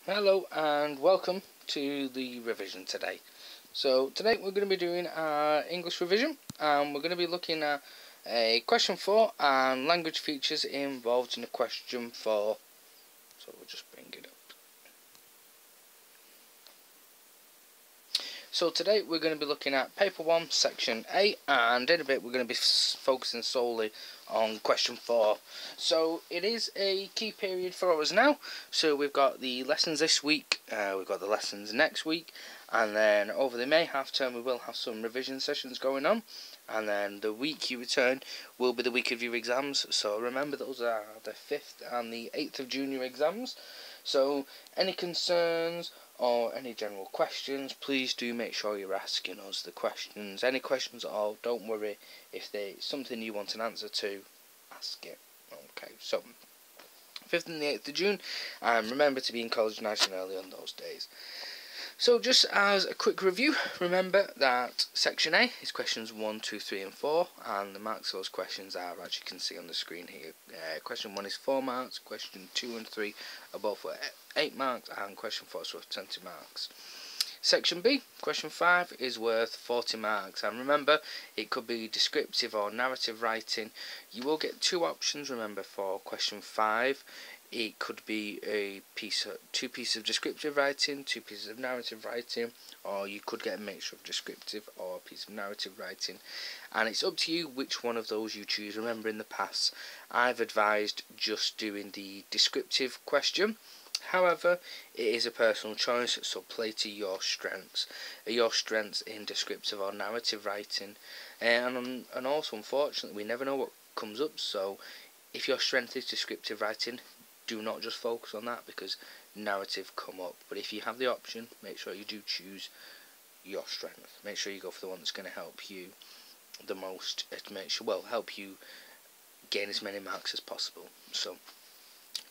Hello and welcome to the revision today. So today we're going to be doing our English revision and we're going to be looking at a question 4 and language features involved in a question 4. So we'll just bring it up. So today we're going to be looking at paper 1 section 8 and in a bit we're going to be focusing solely on question 4. So it is a key period for us now. So we've got the lessons this week, we've got the lessons next week, and then over the May half term we will have some revision sessions going on, and then the week you return will be the week of your exams. So remember, those are the 5th and the 8th of June exams. So any concerns or any general questions, please do make sure you're asking us the questions. Any questions at all, don't worry. If there's something you want an answer to, ask it. Okay, so 5th and the 8th of June, and remember to be in college nice and early on those days. So just as a quick review, remember that section A is questions 1, 2, 3 and 4, and the marks of those questions are, as you can see on the screen here. Question 1 is 4 marks, question 2 and 3 are both worth 8 marks, and question 4 is worth 20 marks. Section B, question 5 is worth 40 marks, and remember, it could be descriptive or narrative writing. You will get 2 options, remember, for question 5. It could be two pieces of descriptive writing, 2 pieces of narrative writing, or you could get a mixture of descriptive or a piece of narrative writing, and it's up to you which one of those you choose. Remember, in the past I've advised just doing the descriptive question. However, it is a personal choice, so play to your strengths. Your strengths in descriptive or narrative writing, and also, unfortunately, we never know what comes up. So if your strength is descriptive writing, do not just focus on that, because narrative come up. But if you have the option, make sure you do choose your strength. Make sure you go for the one that's going to help you the most. Help you gain as many marks as possible. So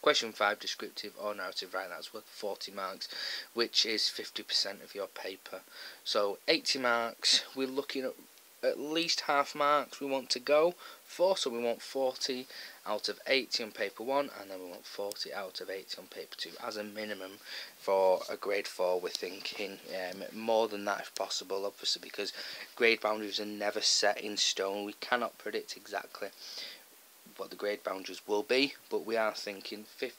question 5, descriptive or narrative writing, that's worth 40 marks, which is 50% of your paper. So 80 marks, we're looking at least half marks we want to go for, so we want 40 out of 80 on paper 1, and then we want 40 out of 80 on paper 2 as a minimum for a grade 4. We're thinking more than that if possible, obviously, because grade boundaries are never set in stone. We cannot predict exactly what the grade boundaries will be, but we are thinking 50%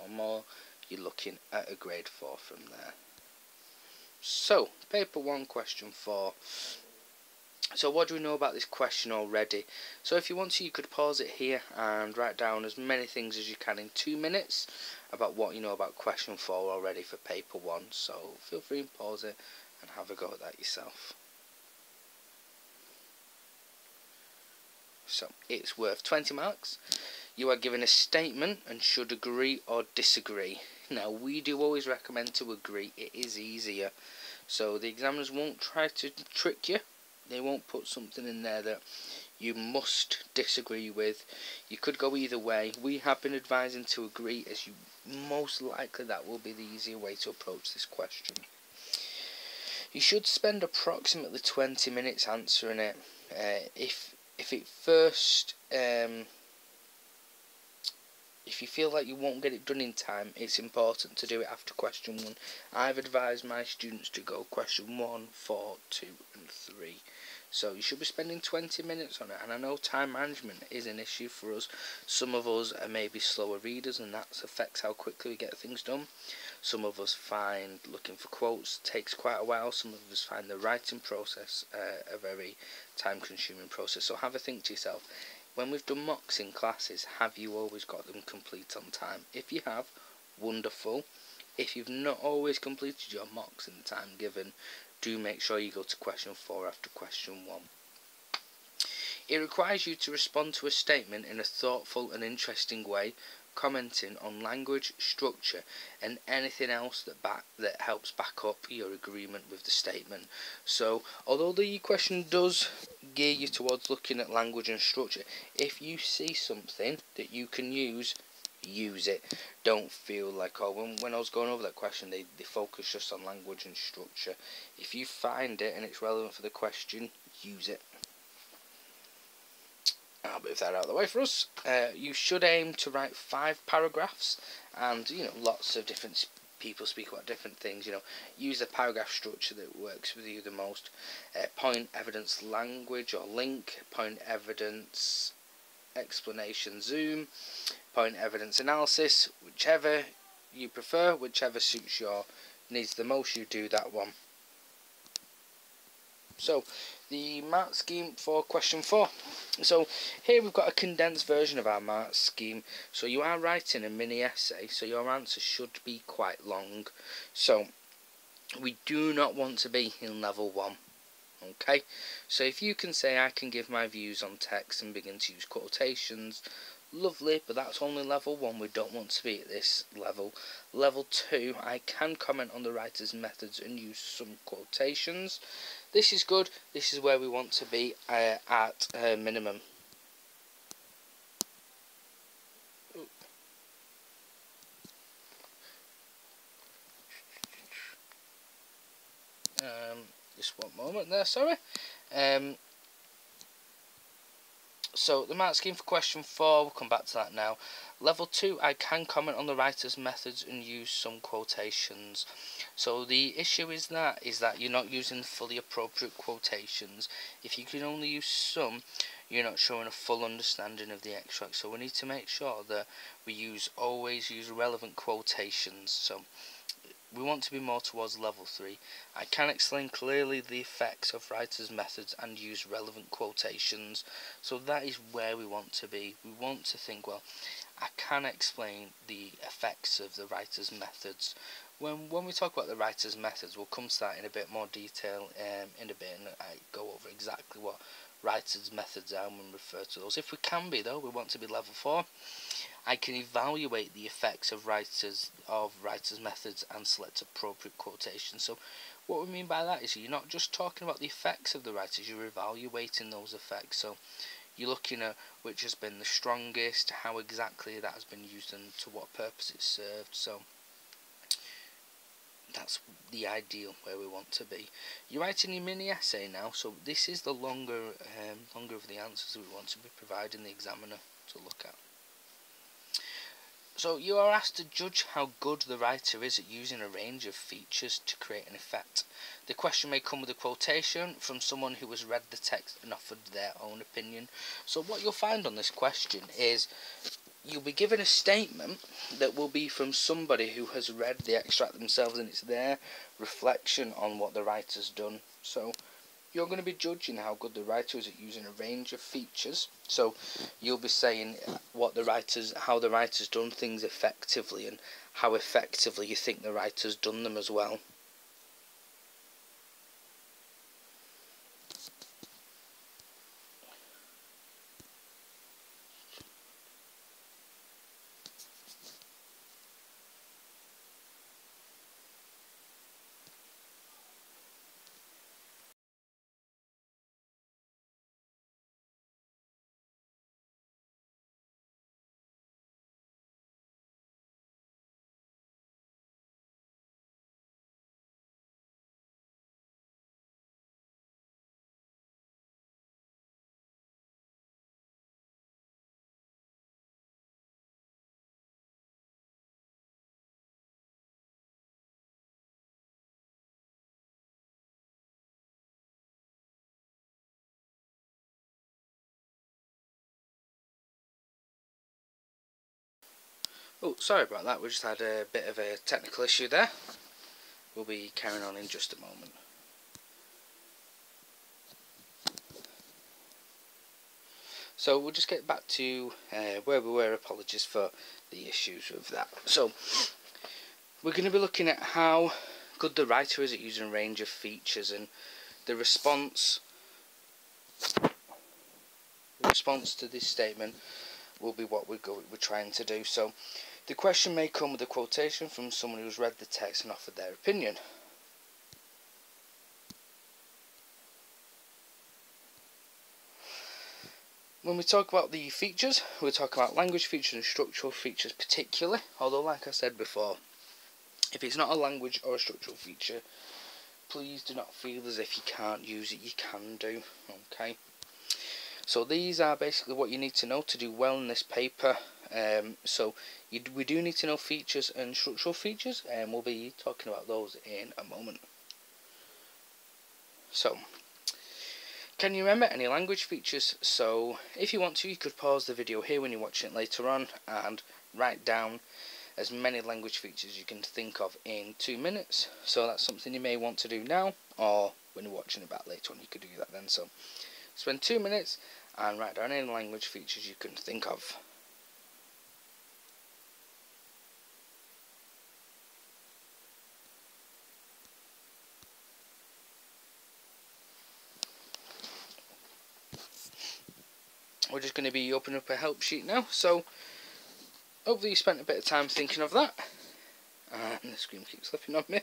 or more, you're looking at a grade 4 from there. So paper 1, question 4. So what do we know about this question already? So if you want to, you could pause it here and write down as many things as you can in 2 minutes about what you know about question 4 already for paper 1. So feel free and pause it and have a go at that yourself. So it's worth 20 marks. You are given a statement and should agree or disagree. Now, we do always recommend to agree. It is easier. So the examiners won't try to trick you. They won't put something in there that you must disagree with. You could go either way. We have been advising to agree, as you most likely that will be the easier way to approach this question. You should spend approximately 20 minutes answering it. If you feel like you won't get it done in time, it's important to do it after question 1. I've advised my students to go question 1, 4, 2 and 3. So you should be spending 20 minutes on it, and I know time management is an issue for us. Some of us are maybe slower readers, and that affects how quickly we get things done. Some of us find looking for quotes takes quite a while. Some of us find the writing process a very time consuming process. So have a think to yourself, when we've done mocks in classes, have you always got them complete on time? If you have, wonderful. If you've not always completed your mocks in the time given, do make sure you go to question 4 after question 1. It requires you to respond to a statement in a thoughtful and interesting way, commenting on language, structure and anything else that helps back up your agreement with the statement. So although the question does gear you towards looking at language and structure, if you see something that you can use it. Don't feel like, oh, when I was going over that question they focus just on language and structure. If you find it and it's relevant for the question, use it. I'll move that out of the way for us. You should aim to write 5 paragraphs, and lots of different people speak about different things. Use the paragraph structure that works with you the most. Point, evidence, language or link. Point, evidence, explanation, zoom. Point, evidence, analysis. Whichever you prefer, whichever suits your needs the most, you do that one. So, the mark scheme for question 4. So, here we've got a condensed version of our mark scheme. So, you are writing a mini essay, so your answer should be quite long. So, we do not want to be in level 1. Okay, so if you can say I can give my views on text and begin to use quotations, lovely, but that's only level 1. We don't want to be at this level. Level 2, I can comment on the writer's methods and use some quotations. This is good. This is where we want to be at minimum. Just one moment there, sorry. So the mark scheme for question 4, we'll come back to that now. Level 2, I can comment on the writer's methods and use some quotations. So the issue is that you're not using fully appropriate quotations. If you can only use some, you're not showing a full understanding of the extract. So we need to make sure that we always use relevant quotations. So we want to be more towards level 3. I can explain clearly the effects of writer's methods and use relevant quotations. So that is where we want to be. We want to think, well, I can explain the effects of the writer's methods. When we talk about the writer's methods, we'll come to that in a bit more detail in a bit, and I go over exactly what writer's methods are and refer to those. If we can be, though, we want to be level 4. I can evaluate the effects of writer's methods and select appropriate quotations. So what we mean by that is you're not just talking about the effects of the writers, you're evaluating those effects. So you're looking at which has been the strongest, how exactly that has been used and to what purpose it served. So that's the ideal where we want to be. You're writing your mini essay now, so this is the longer of the answers that we want to be providing the examiner to look at. So you are asked to judge how good the writer is at using a range of features to create an effect. The question may come with a quotation from someone who has read the text and offered their own opinion. So what you'll find on this question is you'll be given a statement that will be from somebody who has read the extract themselves, and it's their reflection on what the writer's done. So you're going to be judging how good the writer is at using a range of features. So you'll be saying how the writer's done things effectively and how effectively you think the writer's done them as well. Oh, sorry about that, we just had a bit of a technical issue there. We'll be carrying on in just a moment. So we'll just get back to where we were. Apologies for the issues with that. So we're going to be looking at how good the writer is at using a range of features, and the response to this statement will be what we're trying to do. So the question may come with a quotation from someone who's read the text and offered their opinion. When we talk about the features, we'll talk about language features and structural features particularly, although like I said before, if it's not a language or a structural feature, please do not feel as if you can't use it. You can do, okay? So these are basically what you need to know to do well in this paper. So we do need to know features and structural features, and we'll be talking about those in a moment. So, can you remember any language features? So, if you want to, you could pause the video here when you're watching it later on and write down as many language features you can think of in 2 minutes. So that's something you may want to do now, or when you're watching it back later on, you could do that then. So spend 2 minutes and write down any language features you can think of. We're just going to be opening up a help sheet now. So hopefully you spent a bit of time thinking of that. And the screen keeps slipping on me,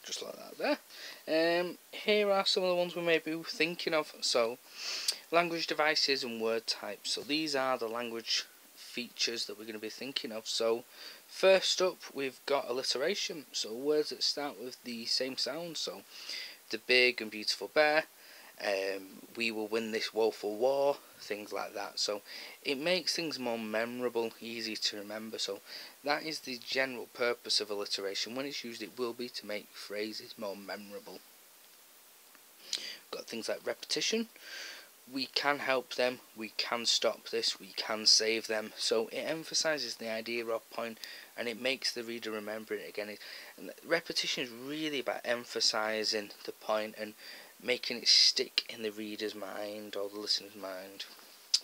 just like that there. Here are some of the ones we may be thinking of. So, language devices and word types. So these are the language features that we're going to be thinking of. So first up, we've got alliteration. So words that start with the same sound. So the big and beautiful bear. We will win this woeful war, things like that. So it makes things more memorable, easy to remember. So that is the general purpose of alliteration. When it's used, it will be to make phrases more memorable. Got things like repetition. We can help them, we can stop this, we can save them. So it emphasises the idea of point, and it makes the reader remember it again. And repetition is really about emphasising the point and making it stick in the reader's mind or the listener's mind.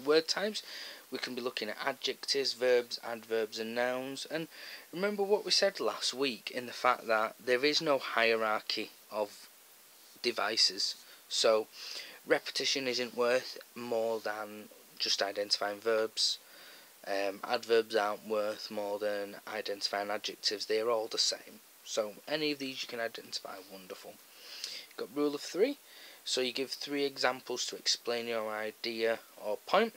Word types, we can be looking at adjectives, verbs, adverbs and nouns. And remember what we said last week in the fact that there is no hierarchy of devices. So repetition isn't worth more than just identifying verbs. Adverbs aren't worth more than identifying adjectives. They are all the same. So any of these you can identify, wonderful. Got rule of 3. So you give 3 examples to explain your idea or point.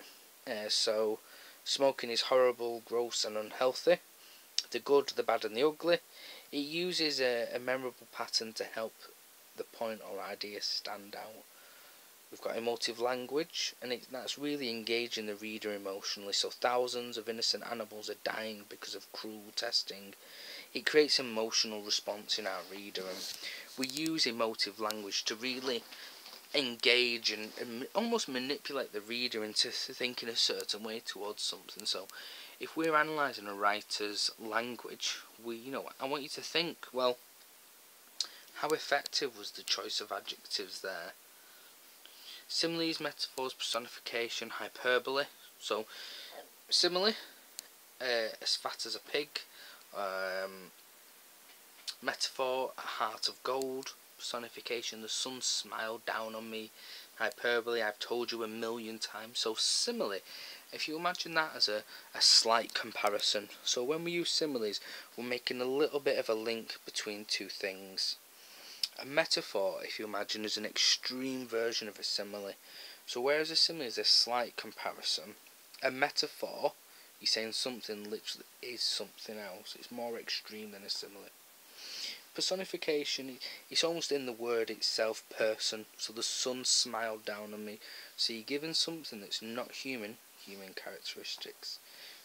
So smoking is horrible, gross and unhealthy. The good, the bad and the ugly. It uses a memorable pattern to help the point or idea stand out. We've got emotive language, and that's really engaging the reader emotionally. So thousands of innocent animals are dying because of cruel testing. It creates emotional response in our reader, and we use emotive language to really engage and almost manipulate the reader into thinking a certain way towards something. So if we're analysing a writer's language, I want you to think, well, how effective was the choice of adjectives there? Similes, metaphors, personification, hyperbole. So simile, as fat as a pig. Metaphor, a heart of gold. Personification, the sun smiled down on me. Hyperbole, I've told you 1,000,000 times. So simile, if you imagine that as a slight comparison. So when we use similes, we're making a little bit of a link between two things. A metaphor, if you imagine, is an extreme version of a simile. So whereas a simile is a slight comparison, a metaphor, you're saying something literally is something else. It's more extreme than a simile. Personification, it's almost in the word itself, person. So the sun smiled down on me. So you're given something that's not human characteristics.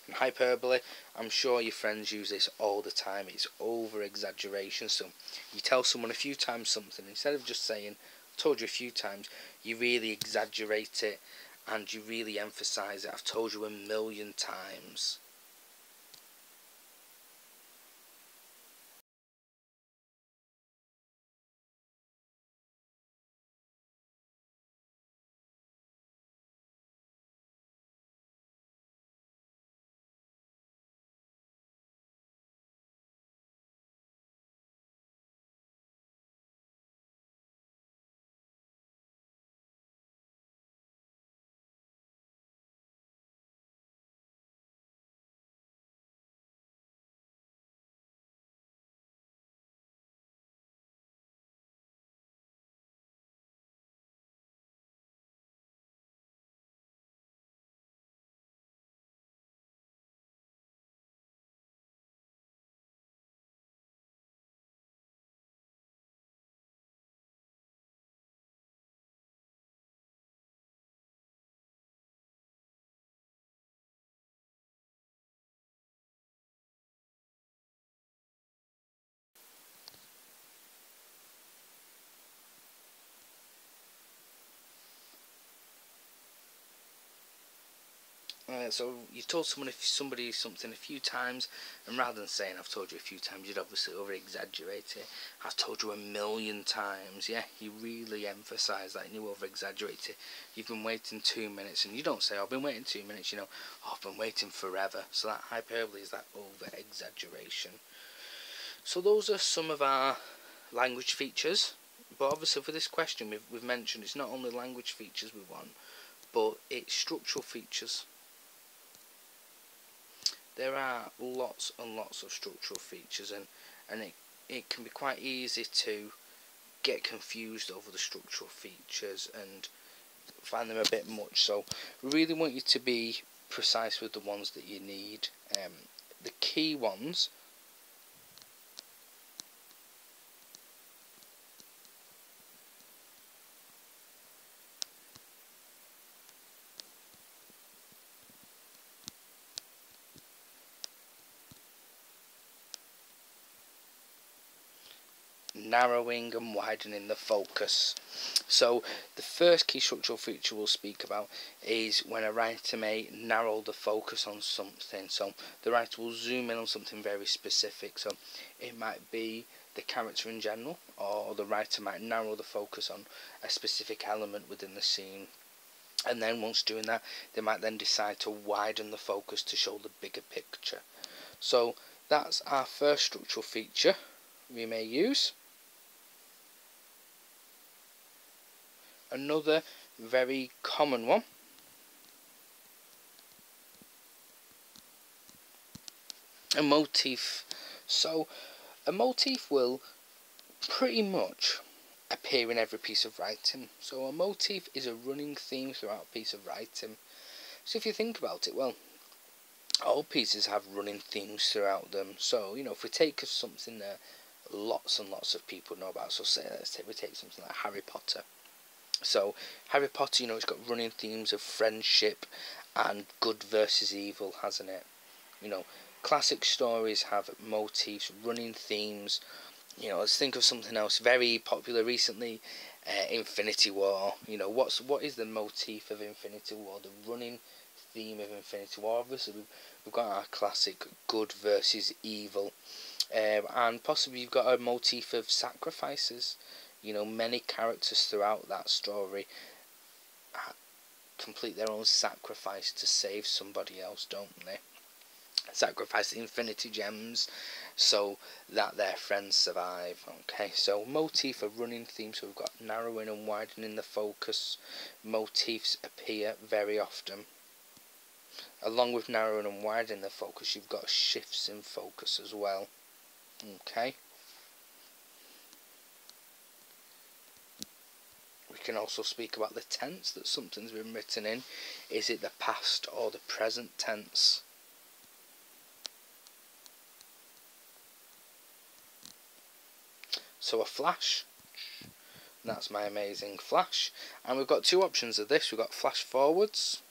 And hyperbole, I'm sure your friends use this all the time. It's over exaggeration. So you tell someone a few times something, instead of just saying, I've told you a few times, you really exaggerate it and you really emphasise it. I've told you 1,000,000 times. So you've told somebody something a few times, and rather than saying I've told you a few times, you'd obviously over exaggerate it. I've told you 1,000,000 times. Yeah, you really emphasise that and you over exaggerate it. You've been waiting 2 minutes, and you don't say, oh, I've been waiting 2 minutes, you know, oh, I've been waiting forever. So that hyperbole is that over exaggeration. So those are some of our language features. But obviously for this question we've mentioned it's not only language features we want, but it's structural features. There are lots and lots of structural features, and it can be quite easy to get confused over the structural features and find them a bit much. So we really want you to be precise with the ones that you need. The key ones narrowing and widening the focus. So the first key structural feature we'll speak about is when a writer may narrow the focus on something. So the writer will zoom in on something very specific. So it might be the character in general, or the writer might narrow the focus on a specific element within the scene. And then once doing that, they might then decide to widen the focus to show the bigger picture. So that's our first structural feature we may use. Another very common one a motif. So a motif will pretty much appear in every piece of writing. So a motif is a running theme throughout a piece of writing. So if you think about it, well, all pieces have running themes throughout them. So, you know, if we take something that lots and lots of people know about, so say we take something like Harry Potter. So Harry Potter, you know, it's got running themes of friendship and good versus evil, hasn't it? You know, classic stories have motifs, running themes. You know, let's think of something else very popular recently, Infinity War. You know, what is the motif of Infinity War? The running theme of Infinity War. Obviously, we've got our classic good versus evil, and possibly you've got a motif of sacrifices. You know, many characters throughout that story complete their own sacrifice to save somebody else, don't they? Sacrifice the infinity gems so that their friends survive. Okay, so motif of running themes. So we've got narrowing and widening the focus. Motifs appear very often. Along with narrowing and widening the focus, you've got shifts in focus as well. Okay. We can also speak about the tense that something's been written in. Is it the past or the present tense? So a flash, that's my amazing flash, and we've got two options of this. We've got flash forwards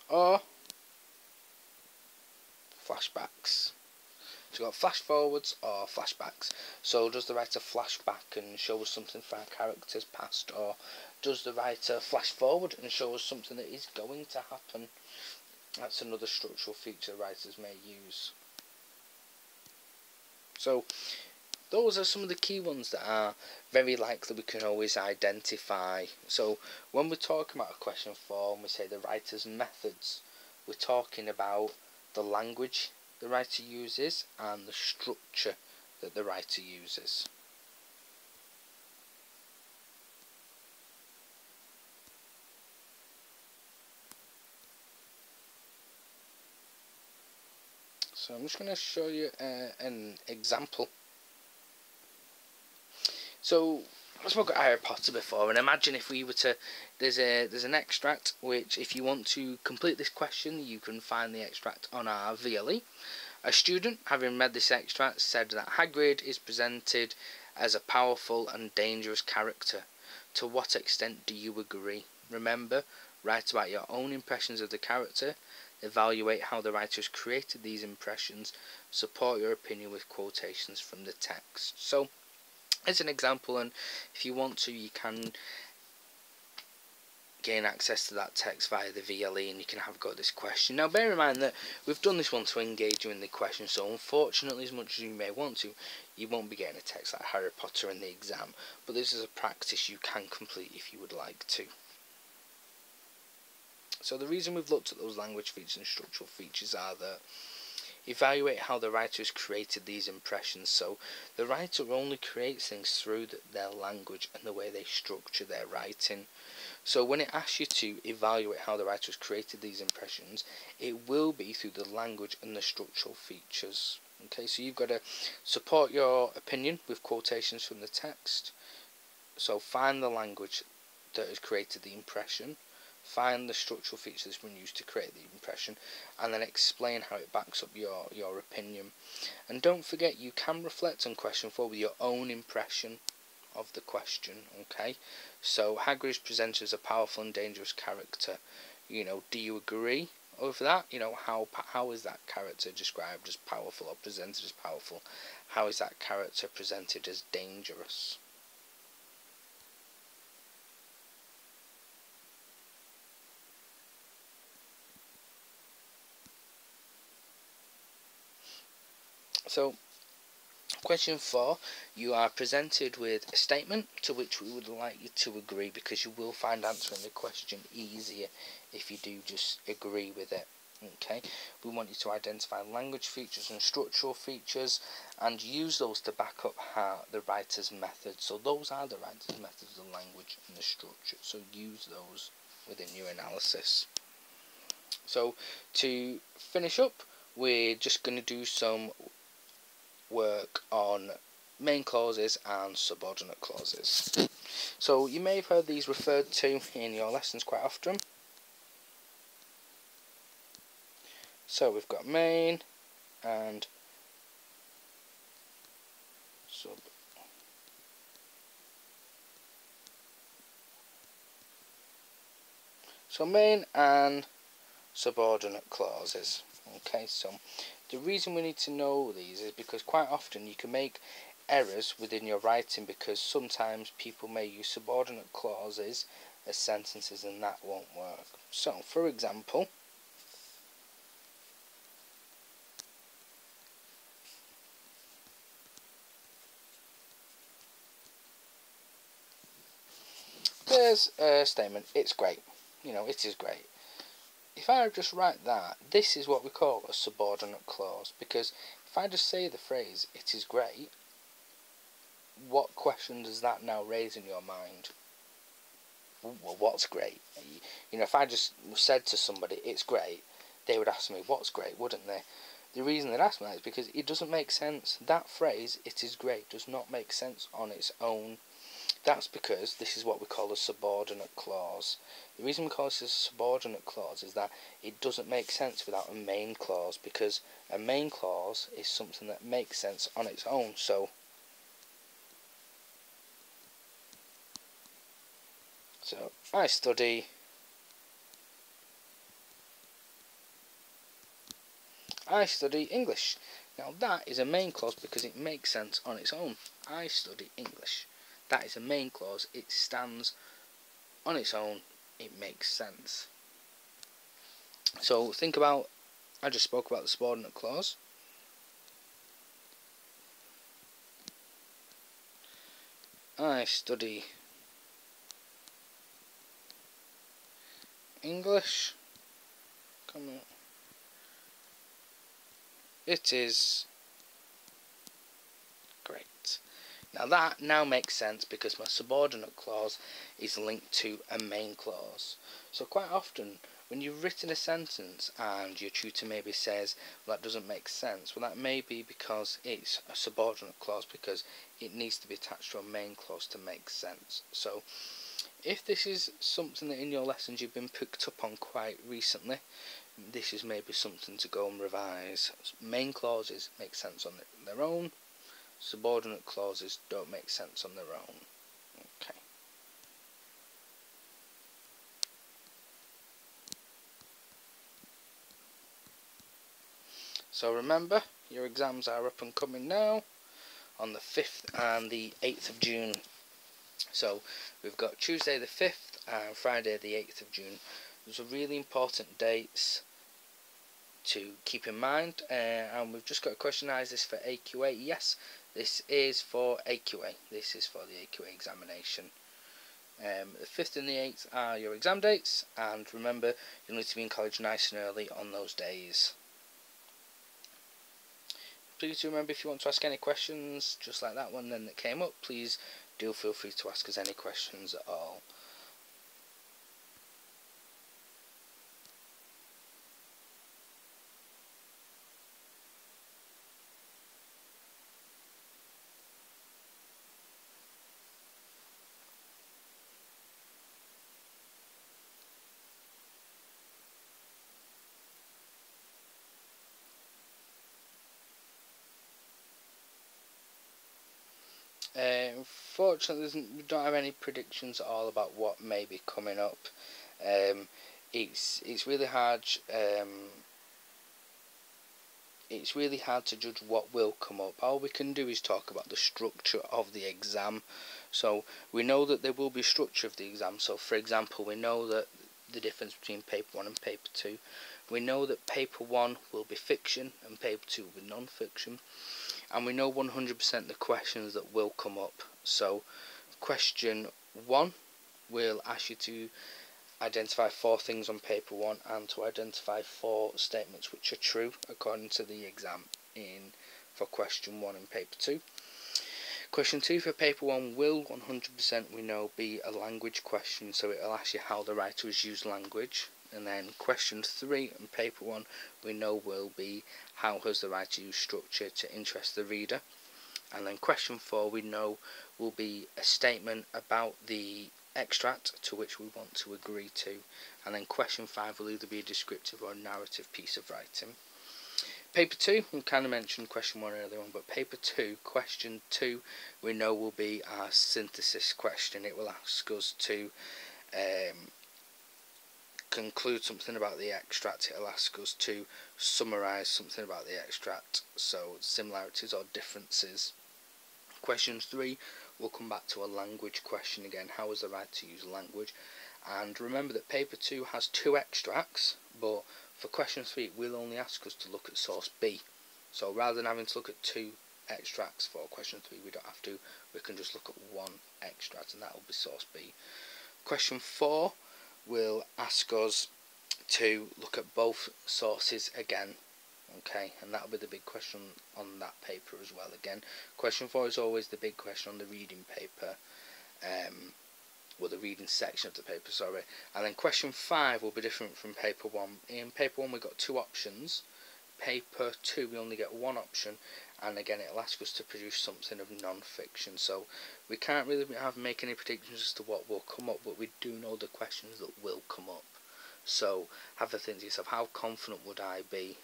or flashbacks. So we've got flash forwards or flashbacks. So does the writer flash back and show us something from our character's past, or does the writer flash forward and show us something that is going to happen? That's another structural feature writers may use. So those are some of the key ones that are very likely we can always identify. So when we're talking about a question form, we say the writer's methods, we're talking about the language the writer uses and the structure that the writer uses. So I'm just going to show you an example. So I spoke about Harry Potter before, and imagine if we were to, there's an extract which, if you want to complete this question, you can find the extract on our VLE. A student, having read this extract, said that Hagrid is presented as a powerful and dangerous character. To what extent do you agree? Remember, write about your own impressions of the character, evaluate how the writer has created these impressions, support your opinion with quotations from the text. So, as an example, and if you want to, you can gain access to that text via the VLE, and you can have a go at this question. Now bear in mind that we've done this one to engage you in the question, so unfortunately, as much as you may want to, you won't be getting a text like Harry Potter in the exam, but this is a practice you can complete if you would like to. So the reason we've looked at those language features and structural features are that evaluate how the writer has created these impressions. So the writer only creates things through their language and the way they structure their writing. So when it asks you to evaluate how the writer has created these impressions, it will be through the language and the structural features. Okay, so you've got to support your opinion with quotations from the text. So find the language that has created the impression, find the structural features that's been used to create the impression, and then explain how it backs up your opinion. And don't forget, you can reflect on question 4 with your own impression of the question. Okay, so Hagrid is presented as a powerful and dangerous character. You know, do you agree with that? You know, how is that character described as powerful or presented as powerful? How is that character presented as dangerous? So, question 4, you are presented with a statement to which we would like you to agree, because you will find answering the question easier if you do just agree with it. Okay, we want you to identify language features and structural features and use those to back up the writer's method. So those are the writer's methods, the language and the structure. So use those within your analysis. So to finish up, we're just going to do some work on main clauses and subordinate clauses. So you may have heard these referred to in your lessons quite often. So we've got main and sub. So main and subordinate clauses. Okay, so the reason we need to know these is because quite often you can make errors within your writing, because sometimes people may use subordinate clauses as sentences and that won't work. So for example, there's a statement, it's great. You know, it is great. If I just write that, this is what we call a subordinate clause, because if I just say the phrase, it is great, what question does that now raise in your mind? Well, what's great? You know, if I just said to somebody, it's great, they would ask me, what's great, wouldn't they? The reason they'd ask me that is because it doesn't make sense. That phrase, it is great, does not make sense on its own. That's because this is what we call a subordinate clause. The reason we call this a subordinate clause is that it doesn't make sense without a main clause, because a main clause is something that makes sense on its own. So I study English. Now that is a main clause because it makes sense on its own. I study English. That is a main clause. It stands on its own. It makes sense. So think about, I just spoke about the subordinate clause. I study English. Come on. It is great. Now that now makes sense because my subordinate clause is linked to a main clause. So quite often when you've written a sentence and your tutor maybe says, well, that doesn't make sense, well, that may be because it's a subordinate clause, because it needs to be attached to a main clause to make sense. So if this is something that in your lessons you've been picked up on quite recently, this is maybe something to go and revise. Main clauses make sense on their own. Subordinate clauses don't make sense on their own. Okay. So remember, your exams are up and coming now on the 5th and the 8th of June. So we've got Tuesday the 5th and Friday the 8th of June. Those are really important dates to keep in mind, and we've just got a question: is this for AQA? Yes, this is for AQA. This is for the AQA examination. The 5th and the 8th are your exam dates, and remember, you'll need to be in college nice and early on those days. Please do remember, if you want to ask any questions, just like that one then that came up, please do feel free to ask us any questions at all. Unfortunately, we don't have any predictions at all about what may be coming up. It's really hard. It's really hard to judge what will come up. All we can do is talk about the structure of the exam. So we know that there will be structure of the exam. So for example, we know that the difference between paper 1 and paper 2. We know that paper 1 will be fiction and paper 2 will be non-fiction. And we know 100% the questions that will come up. So question 1 will ask you to identify 4 things on paper 1 and to identify 4 statements which are true according to the exam for question 1 in paper 2. Question 2 for paper 1 will 100% we know be a language question, so it will ask you how the writer has used language. And then question 3 in paper 1 we know will be how has the writer used structure to interest the reader. And then question 4 we know will be a statement about the extract to which we want to agree to. And then question 5 will either be a descriptive or a narrative piece of writing. Paper 2, we kind of mentioned question 1 earlier on, but paper 2, question 2 we know will be our synthesis question. It will ask us to conclude something about the extract. It'll ask us to summarise something about the extract, so similarities or differences. Question 3 will come back to a language question again. How is the writer use language? And remember that paper 2 has 2 extracts, but for question 3 it will only ask us to look at source B. So rather than having to look at 2 extracts for question 3, we don't have to. We can just look at 1 extract, and that will be source B. Question 4 will ask us to look at both sources again, okay, and that'll be the big question on that paper as well. Again, question 4 is always the big question on the reading paper, well, the reading section of the paper, sorry. And then question 5 will be different from paper 1. In paper 1 we've got 2 options. Paper 2 we only get 1 option, and again it'll ask us to produce something of non-fiction. So we can't really make any predictions as to what will come up, but we do know the questions that will come up. So have a think to yourself, how confident would I be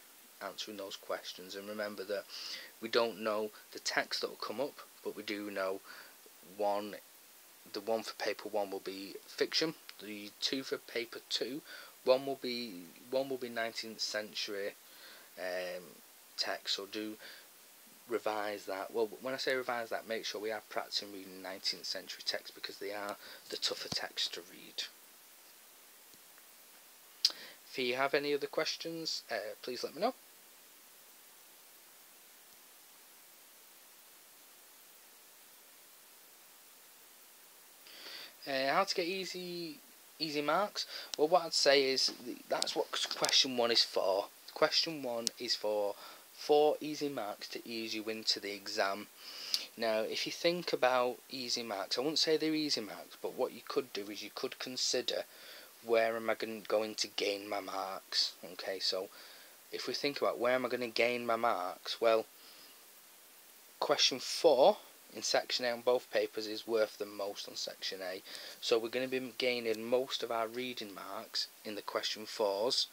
answering those questions? And remember that we don't know the text that will come up, but we do know the one for paper 1 will be fiction. The 2 for paper 2, one will be 19th century text, so do revise that. Well, when I say revise that, make sure we are practicing reading 19th century text, because they are the tougher text to read. If you have any other questions, please let me know. How to get easy marks? Well, what I'd say is that's what question 1 is for. Question 1 is for 4 easy marks to ease you into the exam. Now, if you think about easy marks, I wouldn't say they're easy marks, but what you could do is you could consider, where am I going to gain my marks? Okay, so if we think about where am I going to gain my marks, well, question 4 in section A on both papers is worth the most on section A, so we're going to be gaining most of our reading marks in the question 4s,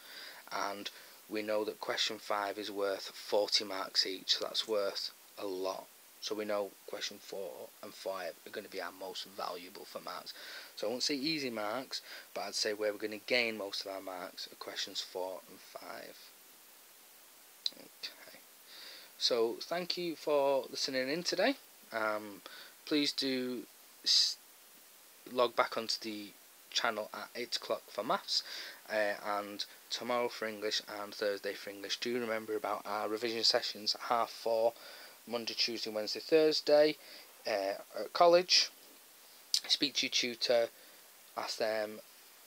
and we know that question 5 is worth 40 marks each, so that's worth a lot. So we know question 4 and 5 are going to be our most valuable for marks. So I won't say easy marks, but I'd say where we're going to gain most of our marks are questions 4 and 5. Okay. So thank you for listening in today. Please do log back onto the channel at 8 o'clock for maths, and tomorrow for English and Thursday for English. Do remember about our revision sessions at 4:30 Monday, Tuesday, Wednesday, Thursday at college. Speak to your tutor, ask them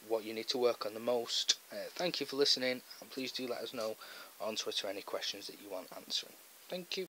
what you need to work on the most. Thank you for listening, and please do let us know on Twitter any questions that you want answering. Thank you.